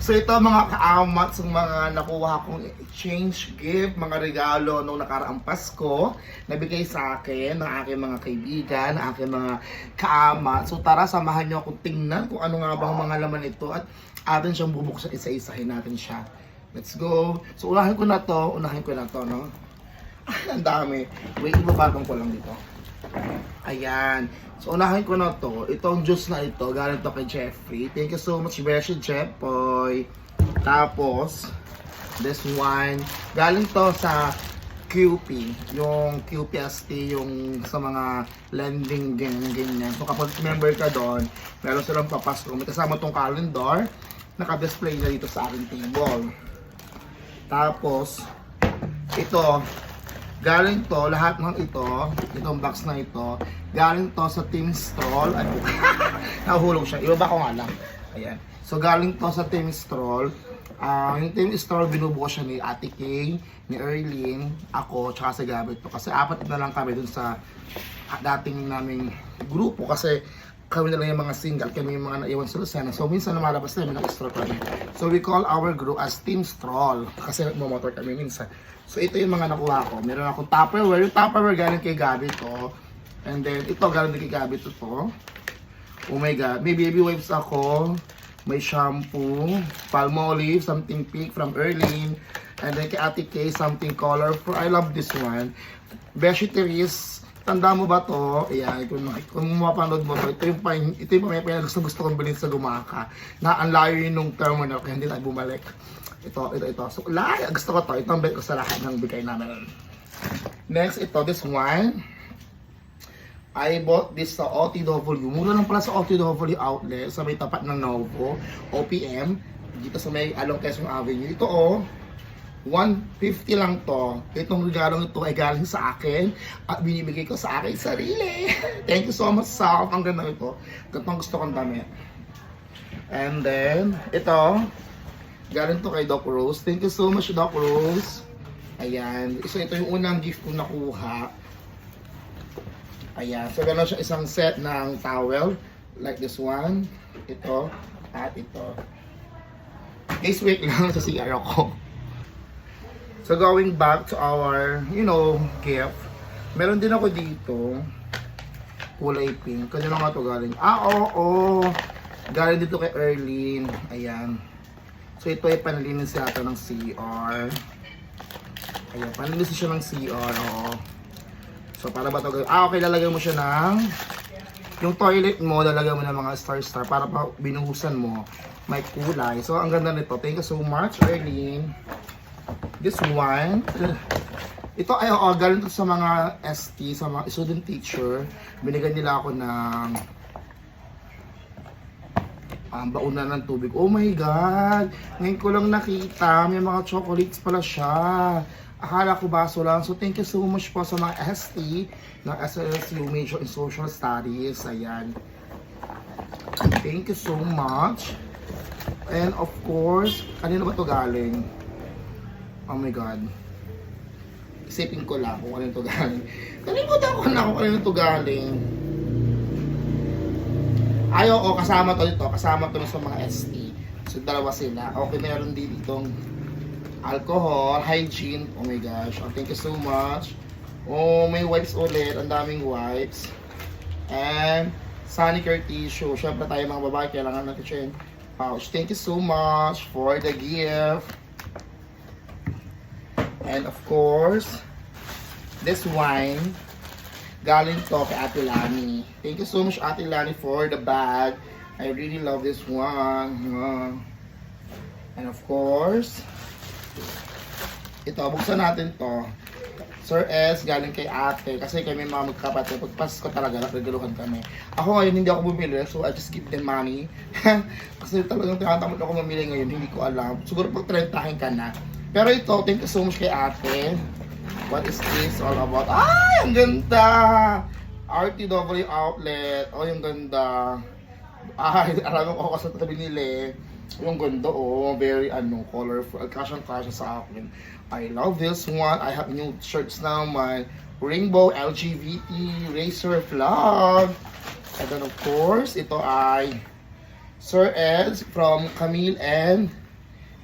So ito mga kaamat sa mga nakuha kong exchange gift, mga regalo nung nakaraang Pasko, nabigay sa akin ng aking mga kaibigan, ng aking mga kaamat. So tara, samahan niyo akong tingnan kung ano nga bang mga laman ito at atin siyang bubuksan, isa-isahin natin siya. Let's go! So unahin ko na to, no? Ay, ang dami. Wait, ibabatong ko lang dito. Ayan. So, unahin ko na to. Itong juice na ito, galing to kay Jeffrey. Thank you so much, Beshi Jeffoy. Tapos, this one, galing to sa QP. Yung QPST, yung sa mga lending, ganyan. So, kapag member ka doon, meron silang papasko. May kasama tong calendar. Naka-display na dito sa aking table. Tapos, ito, galing to, lahat ng ito, itong box na ito, galing to sa Team Stroll. Ano? Nahulog siya. Ibaba ko nga lang. Ayan. So, galing to sa Team Stroll. Yung Team Stroll, binubuo siya ni Ate Kay, ni Erlyn, ako, tsaka si Gabit to. Kasi apat na lang kami dun sa dating naming grupo. Kasi kami na lang yung mga single, kami yung mga naiwan sa Lucena. So, minsan lumalabas na yung nag-stroll kami. So, we call our group as Team Stroll. Kasi nagmamotor kami minsan. So, ito yung mga nakuha ko. Meron akong Tupperware. Yung Tupperware galing kay Gabi to. And then, ito galing kay Gabi to. Oh my God. May baby wipes ako. May shampoo. Palmolive. Something pink from Erlyn. And then, kay Ate Kay, something colorful. I love this one. Beshi Teres. Tanda mo ba to? Ayan. Kung mapanood mo to, ito yung may gusto kong bilhin sa Gumaka. Na ang layo yun nung terminal. Kaya hindi tayo bumalik. Ito. So, gusto ko to. Ito ang bet ko sa lahat ng bigay namin. Next, ito, this one. I bought this sa OTW. Mura lang pala sa OTW outlet. Sa may tapat ng Novo. OPM. Dito sa may Along Quezon Avenue. Ito, 150 lang to. Itong regalong ito ay galing sa akin. At binibigay ko sa akin sarili. Thank you so much, Sal. Ang ganda ito. Gantong gusto kong damit. And then, ito. Galing to kay Doc Rose. Thank you so much, Doc Rose. Ayan. So, ito yung unang gift ko nakuha. Ayan. So, gano'n siya isang set ng towel. Like this one. Ito. At ito. Guys, wait lang sa CR ako. So, going back to our, gift. Meron din ako dito. Kulay pink. Kanina nga ito galing. Oo. Galing dito kay Erlyn. Ayan. So, ito ay panalinis yata ng CR. Ayan, panalinis siya ng CR, oo. So, para ba ito? Okay, lalagyan mo siya ng yung toilet mo, lalagyan mo ng mga star-star para pa binuhusan mo. May kulay. So, ang ganda nito. Thank you so much, Erlyn. This one. Ito ay, galing sa mga ST, sa mga student teacher. Binigyan nila ako ng baunan ng tubig. Oh my God! Ngayon ko lang nakita. May mga chocolates pala siya. Akala ko baso lang. So, thank you so much po sa mga ST ng SLSU Major in Social Studies. Ayan. Thank you so much. And of course, kanino ba ito galing? Oh my God. Isipin ko lang kung kanino ito galing. Kalimutan ko na kung kanino ito galing. Ay, oo, kasama to dito. Kasama to sa mga ST. So, dalawa sila. Okay, meron din ditong alcohol, hygiene. Oh my gosh. Oh, thank you so much. Oh, may wipes ulit. Ang daming wipes. And, Sanicare tissue. Siyempre tayo mga babae, kailangan natin siya yung pouch. Thank you so much for the gift. And of course, this wine. Galing to kay Ate Lani. Thank you so much, Ate Lani, for the bag. I really love this one. And of course, ito, buksan natin to. Sir S, galing kay ate. Kasi kami mga magkapatid. Pag Pasko talaga, nagregaluhan kami. Ako ngayon, hindi ako bumili. So, I just give them money. Kasi talagang tinatamad ako mamili ngayon. Hindi ko alam. Siguro pag 30 ka na. Pero ito, thank you so much kay ate. What is this all about? Ay, ang ganda! RTW outlet. Oh, yung ganda. Ay, alam ko kasi ito binili. Yung ganda, oh. Very, colorful. Kasya sa akin. I love this one. I have new shirts now. My Rainbow LGBT Racer Vlog. And then, of course, ito ay Sir Eds from Camille and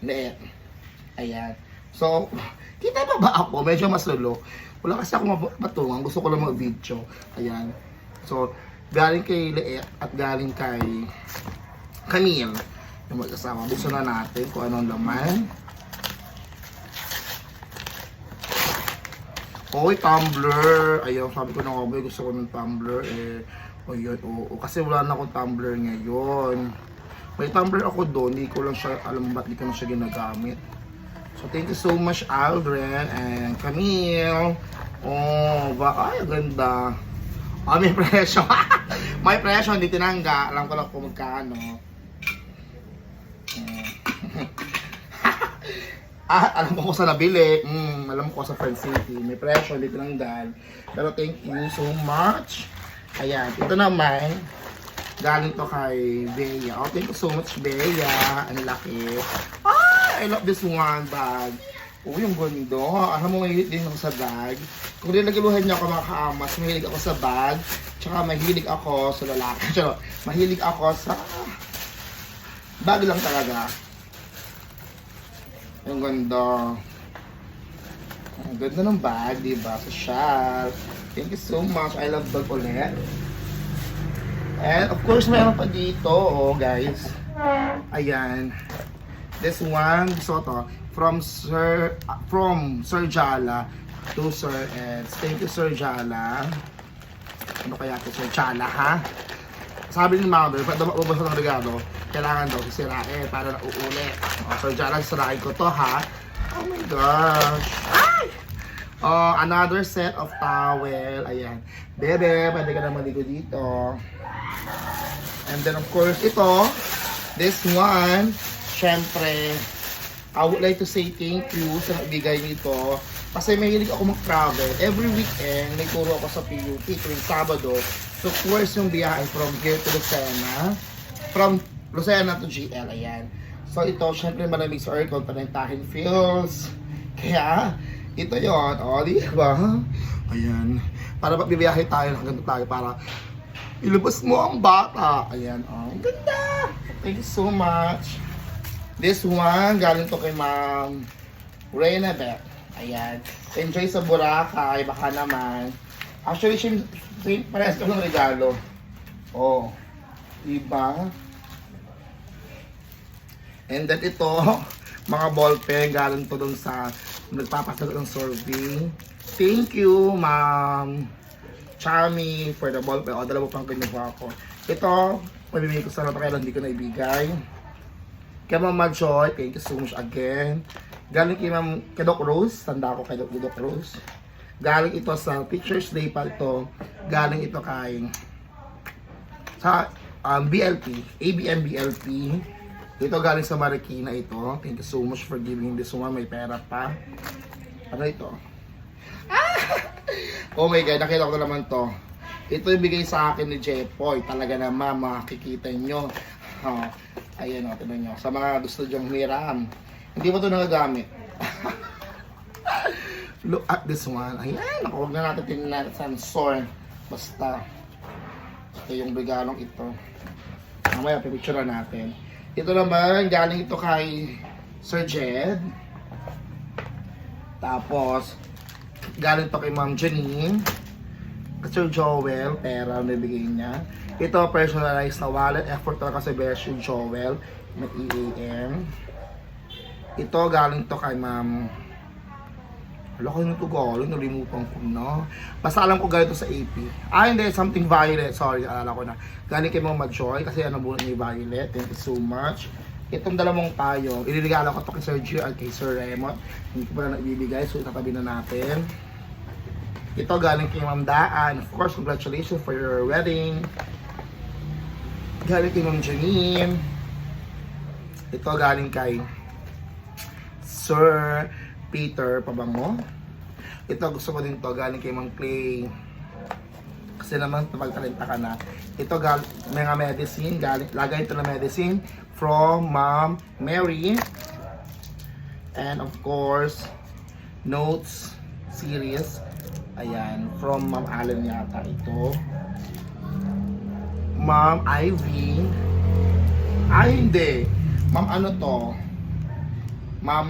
Leet. Ayan. So, kita ba ako? Medyo masulo. Wala kasi ako mapatungan. Gusto ko lang mag-video. Ayan. So, galing kay Leet at galing kay Camille. Yung mag-kasama. Buksan na natin kung anong laman. Oy, tumbler. Ayun, sabi ko na nga ba, gusto ko ng tumbler. O yun, oo. Kasi wala na akong tumbler ngayon. May tumbler ako doon. Hindi ko lang siya, alam mo ba't di ko na siya ginagamit. So, thank you so much, Aldrin and Camille. Oh, ay, ganda. Oh, may presyo. May presyo, hindi tinangga. Alam ko lang kung magkano. Alam ko sa nabili. Alam ko sa Friend City. May presyo, hindi tinanggal. Pero thank you so much. Ayan, ito naman. Galing to kay Bea. Oh, thank you so much, Bea. Ang laki. I love this one bag. Oh, yung ganda. Alam mo, mahilig din ako sa bag. Kung nilagaluhan niyo ako mga kaamas, mahilig ako sa bag. Tsaka mahilig ako sa lalaki. Tsaka, mahilig ako sa bag lang talaga. Yung ganda. Ang ganda ng bag, diba? Social. Thank you so much. I love bag ulit. And of course, mayroon pa dito, oh guys. Ayan. This one, gusto to, from Sir Jala to Sir Eds. Thank you, Sir Jala. Ano kaya ito, Sir Jala, ha? Sabi ni Mother, pag umabas ng regalo, kailangan daw sisirain para nauulit. Sir Jala, sisirain ko to, ha? Oh my gosh. Ay! Another set of towel. Ayan. Bebe, pwede ka na maligo dito. And then, of course, ito, this one, syempre, I would like to say thank you sa nagbigay nito. Kasi mahilig ako mag-travel. Every weekend, may turo ako sa PUP tuwing Sabado. So, of course, yung biyahe from here to Lucena. From Lucena to GL, ayan. So, ito, syempre, malamig sa aircon, panentahin feels. Kaya, ito yon, di ba? Ayan. Para bibiyahe tayo, hanggang tayo, para ilabas mo ang bata. Ayan, ang ganda. Thank you so much. This one, galing to kay Ma'am Reyna Beth. Ayan. Enjoy sa Boracay, baka naman. Actually, parehas ko ng regalo. Oh. Diba? And then ito, mga ballpen, galing to dun sa nagpapasagot ng survey. Thank you, Ma'am Chami, for the ballpen. O, dalawa pang kinuha ko. Ito, mabibigay ko sa lahat kaya hindi ko na ibigay. Kay Mama Joy, thank you so much again. Galing kay Ma'am Doc Rose, tanda ko kay Doc Rose. Galing ito sa Teacher's Day pa ito. Galing ito kay sa BLP, ABM BLP. Ito galing sa Marikina ito. Thank you so much for giving this one. May pera pa. Ano ito? Oh my God, nakita ko na naman to. Ito yung bigay sa akin ni Jepoy. Talaga naman, makikita nyo. Ayan o, tinan nyo. Sa mga gusto dyang humiram. Hindi mo ito nagagamit. Look at this one. Ayan, huwag na natin tingnan sa sensor. Basta. Ito yung regalong ito. Mamaya, pipicture natin. Ito naman, galing ito kay Sir Jed. Tapos, galing to kay Ma'am Janine. Sir Joel, pera nabigay niya. Ito, personalized na wallet. Effort talaga sa Beshi Joel. May EAM. Ito, galing to kay Ma'am. Wala ko yung ito galing. Nalimutan ko na. Basta alam ko galing to sa AP. Hindi. Something Violet. Sorry, alala ko na. Galing kay Mama Joy. Kasi ano bunot ni Violet. Thank you so much. Itong dalawang tayo. Ililigala ko to kay Sir Gio at kay Sir Raymond. Hindi ko pa na naibibigay. So, itatabi na natin. Ito galing kay Ma'am Daan. Of course, congratulations for your wedding. Galing kay Ma'am Janine. Ito galing kay Sir Peter Pabango. Ito gusto ko din to galing kay Ma'am Clay. Kasi naman pagtalenta ka na. Ito mga medicine. Lagay ito na medicine from Ma'am Mary. And of course, notes series. Ayan, from Ma'am Allen yata ito. Ma'am Ivy. Ay, hindi. Ma'am, ano to? Ma'am,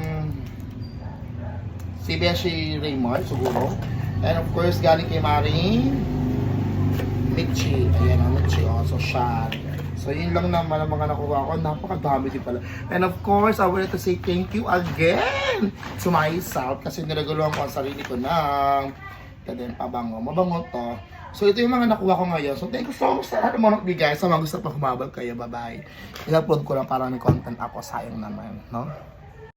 si Beshi Raymond, siguro. And of course, galing kay Maring Michi. Ayan ang Michi, oh. So, siya. So, yun lang naman ang mga nakuha ko. Napakadami din pala. And of course, I wanted to say thank you again to myself kasi nilaguluhan ko ang sarili ko ng then pabango. Mabango to. So, ito yung mga nakuha ko ngayon. So, thank you so much sa lahat ng mga nagbigay. Sa mga gusto pa kumabal kayo. Bye-bye. I-upload ko lang para may content ako. Sayang naman, no?